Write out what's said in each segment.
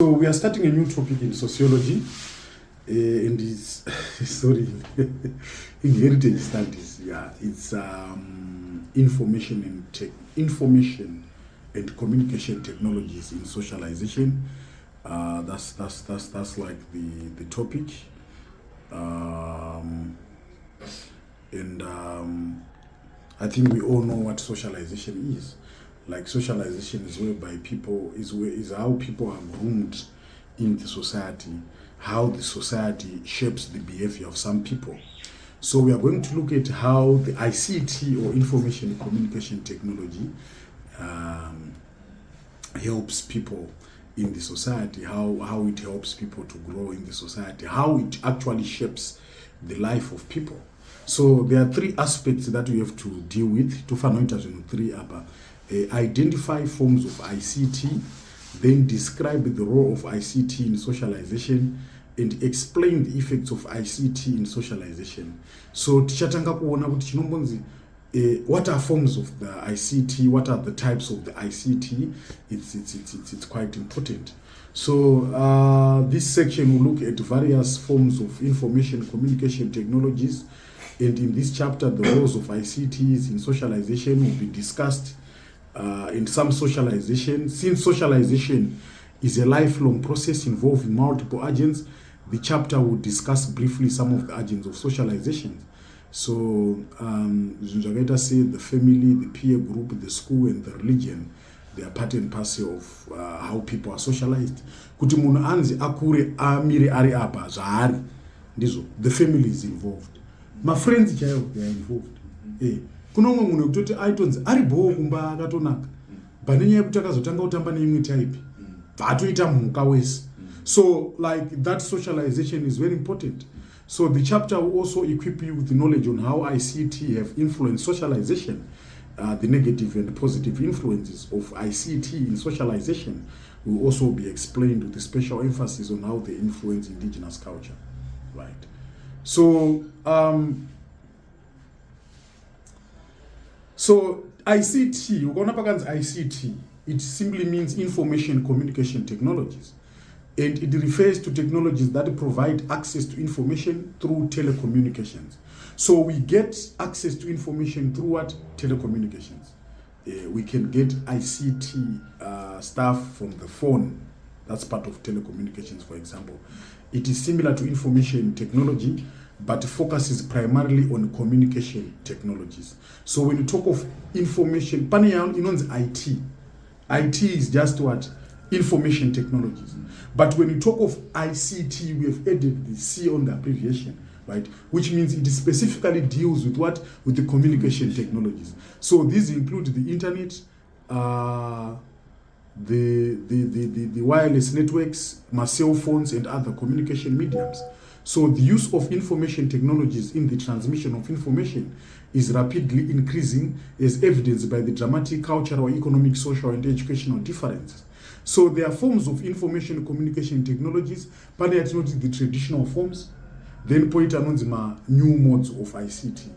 So we are starting a new topic in sociology, and it's in heritage studies. Yeah, it's information and communication technologies in socialization. That's like the topic, and I think we all know what socialization is. Like socialization is whereby people is how people are groomed in the society, how the society shapes the behavior of some people. So we are going to look at how the ICT or information and communication technology helps people in the society, how it helps people to grow in the society, how it actually shapes the life of people. So there are three aspects that we have to deal with. Identify forms of ICT, then describe the role of ICT in socialization, and explain the effects of ICT in socialization. So tichatanga kuona kuti chinombonzi what are forms of the ICT, what are the types of the ICT. It's quite important. So this section will look at various forms of information communication technologies, and in this chapter the roles of ICTs in socialization will be discussed. In some socialization, since socialization is a lifelong process involving multiple agents, the chapter will discuss briefly some of the agents of socialization. So, Zunjageta said the family, the peer group, the school, and the religion, they are part and parcel of how people are socialized. Kuti munhu anzi akure amire ari apa zvaari ndizo, the family is involved. My friends they are involved. Kuno umwe munhu kutoti aitonzi ari bhowo kumba akatonaka pane nyaya yekuti akazotanga kutamba neimwe type atoita mhuka wese. So like that socialization is very important. So the chapter will also equip you with the knowledge on how ICT have influenced socialization, the negative and positive influences of ICT in socialization will also be explained with a special emphasis on how they influence indigenous culture. Right. So So ICT, ICT, it simply means information communication technologies. And it refers to technologies that provide access to information through telecommunications. So we get access to information through what? Telecommunications. We can get ICT stuff from the phone. That's part of telecommunications, for example. It is similar to information technology, but focuses primarily on communication technologies. So when you talk of information, IT. IT is just what? Information technologies. But when you talk of ICT, we have added the C on the abbreviation, right? Which means it specifically deals with what? With the communication technologies. So these include the internet, the wireless networks, my cell phones, and other communication mediums. So the use of information technologies in the transmission of information is rapidly increasing, as evidenced by the dramatic cultural, economic, social, and educational differences. So there are forms of information communication technologies, the traditional forms, then new modes of ICT.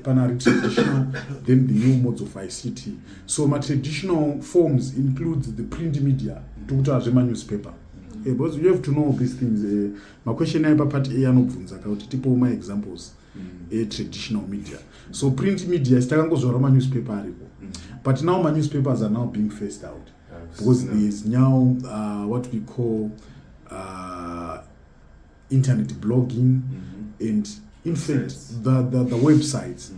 Traditional, then the new modes of ICT. So my traditional forms include the print media, newspaper. Because you have to know these things. My question is about my examples. Traditional media. So print media is newspaper. But now my newspapers are now being phased out. Because there is now what we call internet blogging and in fact the websites.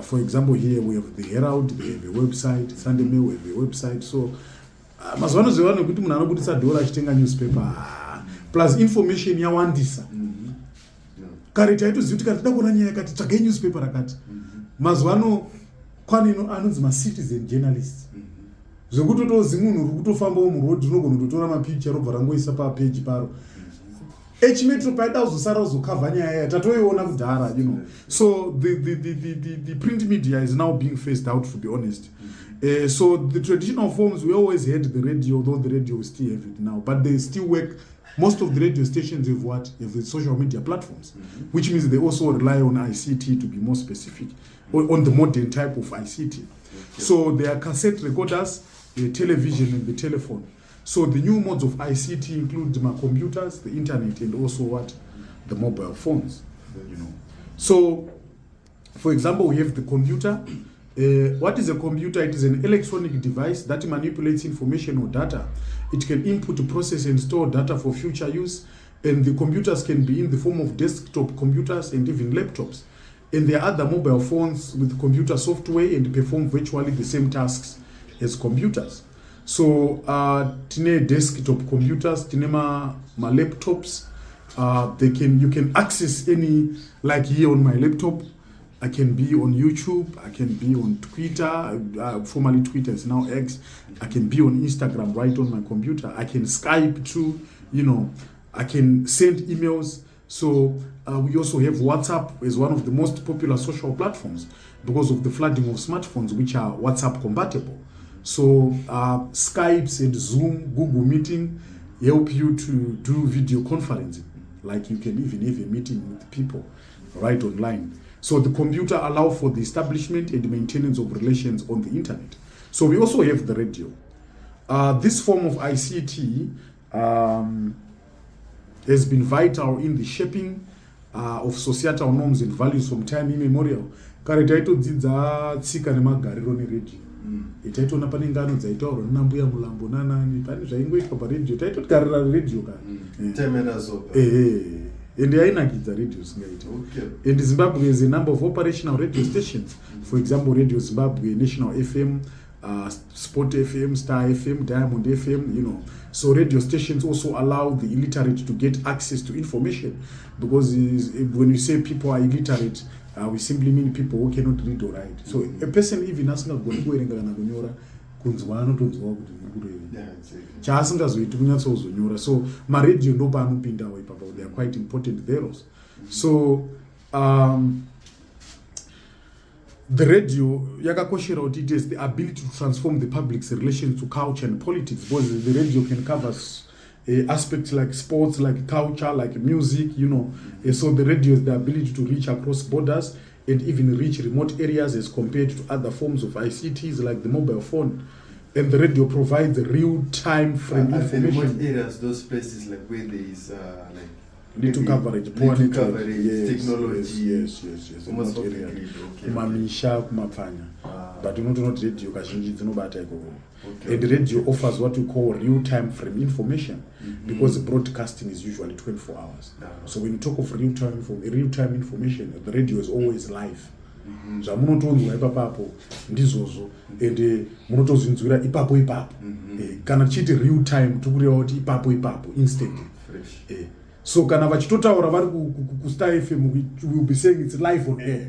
For example, here we have the Herald, we have a website, Sunday Mail, we have a website. So mazwano zevano kuti munhu anobudisa dhora achitenga newspaper plus information yawandisa. Kare taitoziva kuti kana tida kuona nyaya yakati tsvakai newspaper rakati. Mazwano kwane anonzi ma-citizen journalists. Zvekuti tozi munhu uri kutofambawo muroad unogona kutotora mapicha robva rangoisa papage paro. Metro paida uzosara uzokavha nyaya yaya tatoiona kudhara, you know. So the print media is now being phased out, to be honest. So the traditional forms, we always had the radio, though the radio still have it now, but they still work. Most of the radio stations have what? Have the social media platforms, which means they also rely on ICT to be more specific, or on the modern type of ICT. So there are cassette recorders, the television, and the telephone. So the new modes of ICT include my computers, the internet, and also the mobile phones. So, for example, we have the computer. What is a computer? It is an electronic device that manipulates information or data. It can input, process, and store data for future use. And the computers can be in the form of desktop computers and even laptops. And there are other mobile phones with computer software and perform virtually the same tasks as computers. So, tine desktop computers, tine ma laptops. You can access any, like here on my laptop. I can be on YouTube, I can be on Twitter, formerly Twitter is now X. I can be on Instagram right on my computer. I can Skype too, I can send emails. So we also have WhatsApp as one of the most popular social platforms because of the flooding of smartphones which are WhatsApp compatible. So Skypes and Zoom, Google Meeting help you to do video conferencing. Like you can even have a meeting with people right online. So the computer allows for the establishment and maintenance of relations on the internet. So we also have the radio. This form of ICT has been vital in the shaping of societal norms and values from time immemorial. Kare taitodzidza tsika nemagariro neredio. Taitoona pane ngano dzaitaurwa nanambuya mulambo nanani, pane zvaingoitwa paredio, taitogarira redio kana. Temenazopa. And yainakidza radio singaita. And Zimbabwe has a number of operational radio stations. For example, Radio Zimbabwe, National FM, Sport FM, Star FM, Diamond FM, So radio stations also allow the illiterate to get access to information, because when you say people are illiterate, we simply mean people who cannot read or write. So a person even asingagoni kuerenga kana kunyora kunzwa anotonzwa kuti ndikurerenga. Chaasingazoiti kunyatsozonyora. So maradio ndo paanopindawo ipapo. They are quite important there also. So the radio yakakoshera kuti it has the ability to transform the public's relations to culture and politics, because the radio can cover aspects like sports, like culture, like music, So the radio has the ability to reach across borders and even reach remote areas as compared to other forms of ICTs like the mobile phone. And the radio provides real-time frame information. Remote areas, those places like where there is little coverage, poor coverage, technology. Yes. Almost Kumamisha, kumapfanya. But not radio kazhinji dzinobata ikoko. And radio offers what we call real-time frame information, because broadcasting is usually 24 hours. So when you talk of real-time information, the radio is always live. Zvamunotonzwa ipapo ndizozo, and munotozinzwira ipapo kana chiti real time tikureva kuti ipapo instantly. So kana vachitotaura vari Star FM, we will be saying it's live on air.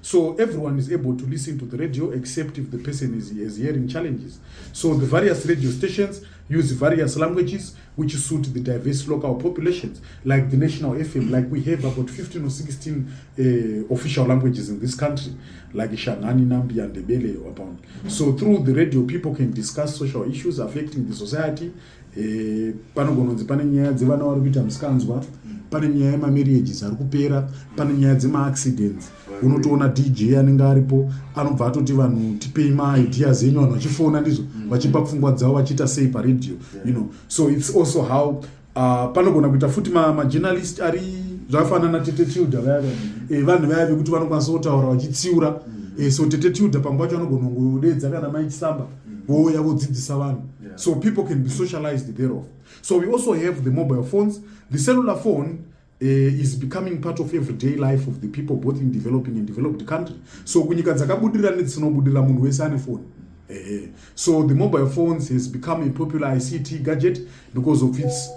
So everyone is able to listen to the radio except if the person is hearing challenges. So the various radio stations use various languages which suit the diverse local populations. Like the National FM, like we have about 15 or 16 official languages in this country, like Shangani, Nambi, and Ndebele. So through the radio, people can discuss social issues affecting the society. Panogononzi pane nyaya dzevana vari kuita musikanzwa, pane nyaya yemamarriages ari kupera, pane nyaya dzemaaccidents. Unotoona DJ anenge aripo anobva atoti vanhu tipei maideas enyu, vanhu vachifona ndizvo vachipa pfungwa dzavo vachiita sei paradio. So it's also how panogona kuita futi majournalist ari zvakafanana Tete Tilda vanhu vaya vekuti vanokwanisa kutaura vachitsiura. So Tete Tilda pamwe pacho anogona kungodedza kana maichisamba vouya vodzidzisa vanhu. So people can be socialized thereof. So we also have the mobile phones. The cellular phone is becoming part of everyday life of the people, both in developing and developed countries. So kunyika dzakabudirira nedzinobudira munhu wese ane phone. So the mobile phones has become a popular ICT gadget because of its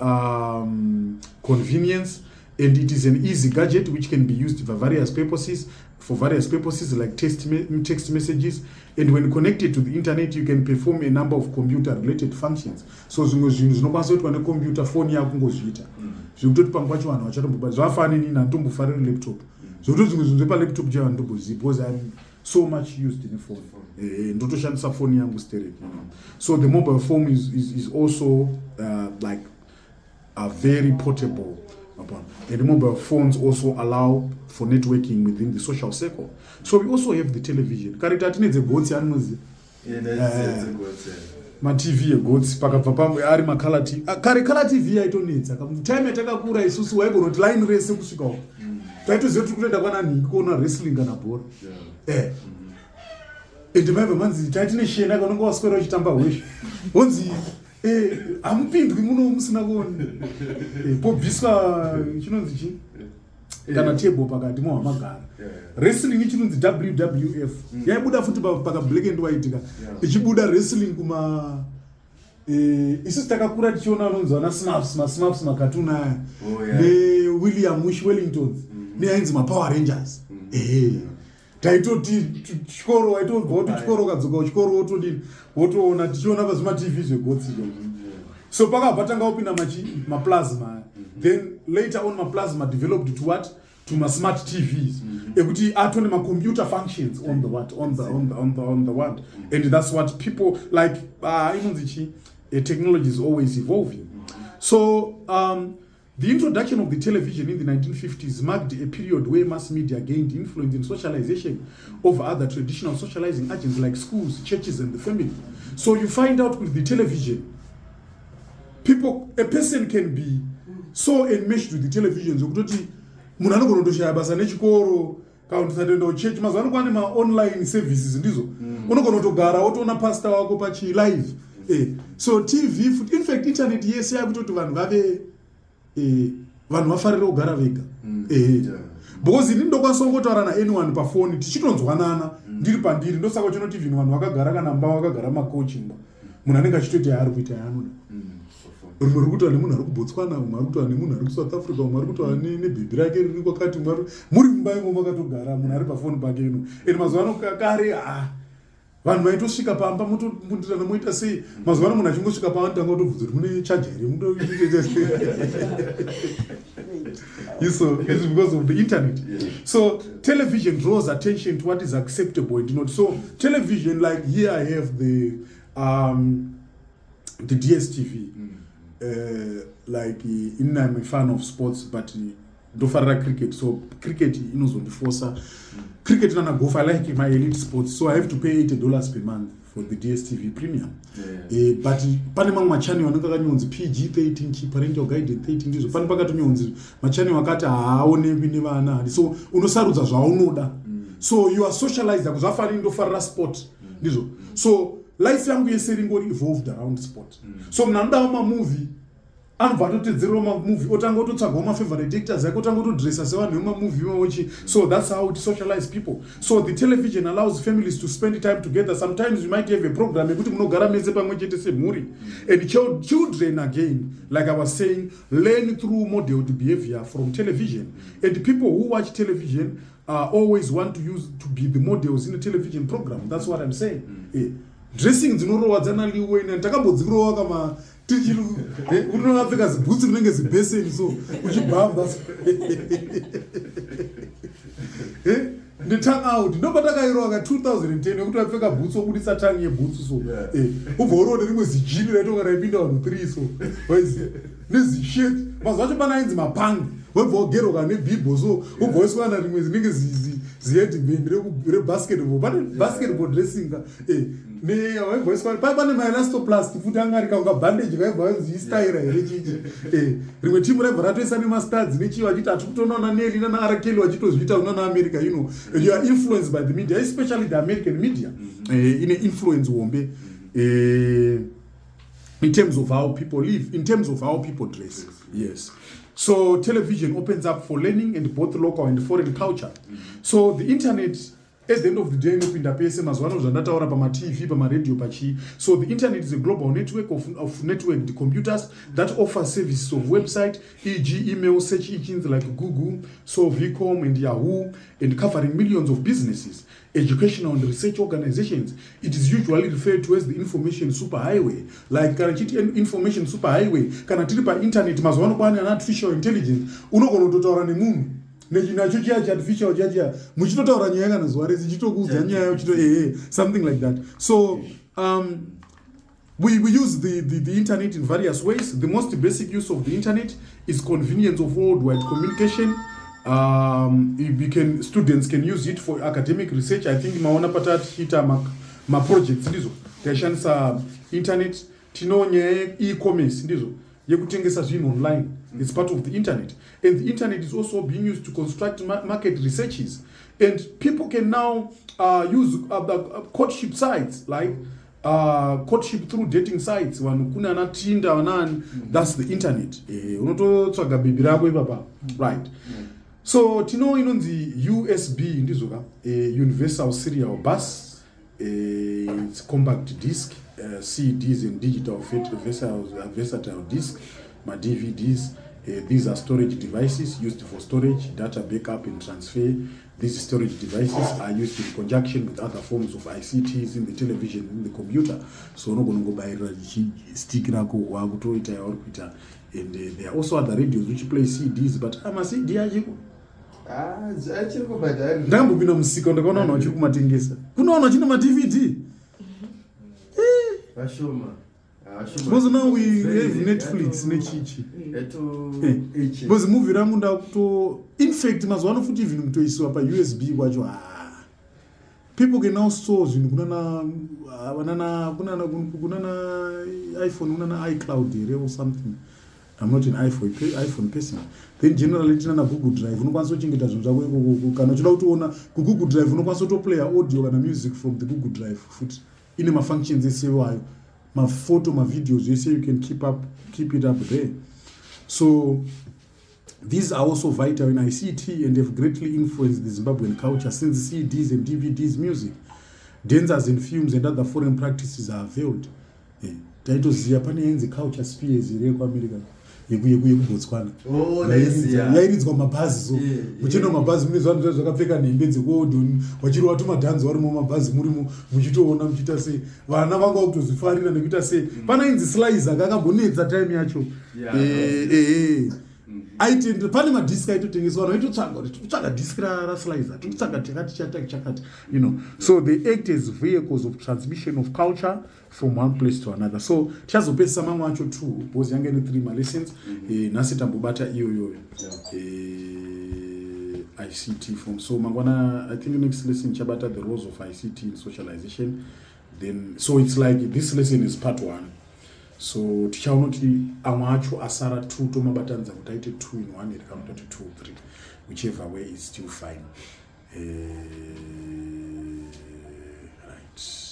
convenience, and it is an easy gadget which can be used for various purposes like text messages. And when connected to the internet, you can perform a number of computer-related functions. So zvinokwanisa kuitwa necomputer phone yako kungozviita. Zvekutoti pamwe pacho vanhu vachatomboba zvafanini nantombofarira laptop. Zvekutoti zvimwe zvinhu zvepa-laptop chaiva ndomboziva, because I'm so much used in a phone. Ndotoshandisa phone yangu stereo. So the mobile phone is also like a very portable. And the mobile phones also allow for networking within the social circle. So we also have the television. matv egotsi pakabva pamwe ari makala tv kare kala tv yaitonetsa time yatakakura isusu waigonoti line rese kusvika uko taitoziva tiri kutoenda kwananhiki kuona wrestling kana bhora ende maibva manzi taitine shena kanonga waswera uchitamba hwesha onzi hamupindwi muno musina kuona pobviswa chinonzi chii kana table pakati mohwamagara wrestling ichinonzi WWF yaibuda futi paka black and white ka ichibuda wrestling kuma isusu takakura tichiona anonzi ana smurfs makatuni aya neWilliam Wish Wellingtons neainzi maPower Rangers taitoti chikoro waitobva kuti chikoro kadzoka kuchikoro wotodini wotoona tichiona pazvimatv zvegotsi so pakabva tanga upinda maplasma then later on maplasma developed to what to smart TVs ekuti atone computer functions on the what on the what and that's what people like inonzi chi technology is always evolving so the introduction of the television in the 1950s marked a period where mass media gained influence in socialization over other traditional socializing agents like schools, churches, and the family. So you find out with the television, a person can be so enmeshed with the television. So munhu anogonotoshaya basa nechikoro kana kuti satoenda kuchechi mazuva ano kwane ma-online services ndizo unogona kutogara wotoona pasta wako live so TV in fact internet yese yakutoti vanhu vave vanhu vafarira kugara vega because ini ndokwanisa kungotaura naanyone pafoni tichitonzwanana ndiri pandiri ndosaka chinoti vinhu vanhu vakagara kana mba vakagara makochimba munhu anenge achitoti ari kuita yaanoda rumwe ruri kutaura nemunhu ari kubotswana umwe ari kutaura nemunhu ari kuSouth Africa umwe ari kutaura nebhebhi rake riri kwakati muri mumba imo makatogara munhu ari pafoni pake ino ende mazuva ano kare vanhu vaitosvika pamba motombundirana moita sei mazuva ano munhu achingosvika paanotanga kutobvunza kuti mune chaja here so it's because of the internet so television draws attention to what is acceptable and not so television like here I have the DSTV like I'm a fan of sports but ndofarira cricket so cricket inozondiforsa cricket nanagofa I like my elite sports so I have to pay $80 per month for the DSTV premium but pane mamwe machannel anenge akanyonzi PG-13 parental guided 13 ndizvo pane pakatonyonzi machannel akati haaonekwi nevana so unosarudza zvaunoda so you are socialized zvafaniri ndofarira sport ndizvo so life yangu yese ringori evolved around sport so munhu anodawo mamovie anobva atotedzerawo mamovie otanga ototsvagawo mafavorite actors yake otanga otodressa sevanhu vemamovie iwochi so that's how it socialize people so the television allows families to spend time together sometimes you might have a program yekuti munogara mese pamwe chete semhuri and children again like I was saying learn through modeled behavior from television and people who watch television always want to be the models in a television program that's what I'm saying dressing dzinorowadzana liwena takambodzirowa kama tichiru unopfeka zibhutsi kunenge zibheseni so uchibhamba the tongue out ndopatakairwa ka 2010 yekuti wapfeka bhutsi wobudisa tongue yebhutsi so ubva urone rimwe zijini raitonga raipinda vanhu 3 so nezishet mazuva acho pana ainzi mapangi webva wageroka nebhibho so ubva waiswana rimwe zinenge zihedibhendi rebasketball pane basketball dressing pane maelastoplast futi angarika ukabhandeji kaibva wanzi istaira here chichi rimwe timu raibva ratoisa nemastadzi nechiva achiti hati kutonaona neli nanarakeli wachitozviita unana america you are influenced by the media especially the American media ine influence hombe in terms of how people live, in terms of how people dress. Yes. So television opens up for learning and both local and foreign culture. So the internet, at the end of the day, inopinda pese mazuano zvandataura pama-TV, pama-radio, pachi. So the internet is a global network of networked computers that offer services of website, e.g. email search engines like Google, so Vcom and Yahoo, and covering millions of businesses, educational and research organizations. It is usually referred to as the information superhighway. Like information superhighway, kana tiri pa internet mazuano kwane an artificial intelligence, unogona kutotaura nemunhu. Nacho chia artificial chacha muchitotaura nyaya kana zuva rese chitokuudza nyaya uchito something like that. So we use the internet in various ways. The most basic use of the internet is convenience of worldwide communication. Students can use it for academic research. I think maona patati hita maprojects ndizo taishandisa internet. Tino nyaya e-commerce ndizo yekutengesa zvinhu online. It's part of the internet, and the internet is also being used to construct market researches, and people can now use courtship sites like courtship through dating sites. Vanhu kuna na Tinder vanani, that's the internet. Unototsvaga baby rako ipapa, right? So tino inonzi USB ndizo ka universal serial bus, it's compact disc, CDs and digital versatile disc, my DVDs. These are storage devices used for storage, data backup and transfer. These storage devices are used in conjunction with other forms of ICTs in the television, in the computer. So no going to buy stick rako wakutoita yaurikuita. And there are also other radios which play CDs, but I'm a CD ajiko. Achiri kubhadhara. Ndakambopinda musika ndakaona vanhu vachiri kumatengesa. Kuna vanhu vachina ma-DVD. Vashoma. Because now we have Netflix nechichi. Because movie rangu ndakuto, in fact mazuva ano futi zvinhu kutoisiwa pa USB kwacho. People can now store zvinhu kuna iPhone, kuna iCloud here or something. I'm not an iPhone person. Then generally tina Google Drive unokwanisa kuchengeta zvinhu zvako ikoko. Kana uchida kutoona ku Google Drive unokwanisa kutoplay audio kana music from the Google Drive futi. Ine ma functions esewayo. My photo, my videos, you say you can keep it up there. So these are also vital in ICT and have greatly influenced the Zimbabwean culture since CDs and DVDs, music, dancers and films and other foreign practices are veiled. Taitoziya pane yenzi culture spheres iri kuAmerica yekubotswana. Yairidzwa mabhazi so. Muchino mabhazi mune zvanhu zvakapfeka nhembe dzekodoni wachiri watu madhanzi vari mumabhazi murimo muchitoona muchiita sei vana vanga kutozifarira nekuita sei pana inzi slicer kakambonetsa time yacho aitende pane madhisk aitotengeswa vanhu vaitotsvaga kuti totsvaga dhisk raslicer totsvaga chakati you know. So they act as vehicles of transmission of culture from one place to another. So tichazopedzisa mamwe acho 2 because yange ine 3 malessons. Nhasi tambobata iyoyo ICT form. So mangwana, I think next lesson chabata the roles of ICT in socialization. Then so it's like this lesson is part 1. So tichaona kuti amwe acho asara 2 tomabatanidza kuti aite 2 in 1 it comes to 2 3, whichever way is still fine. Right.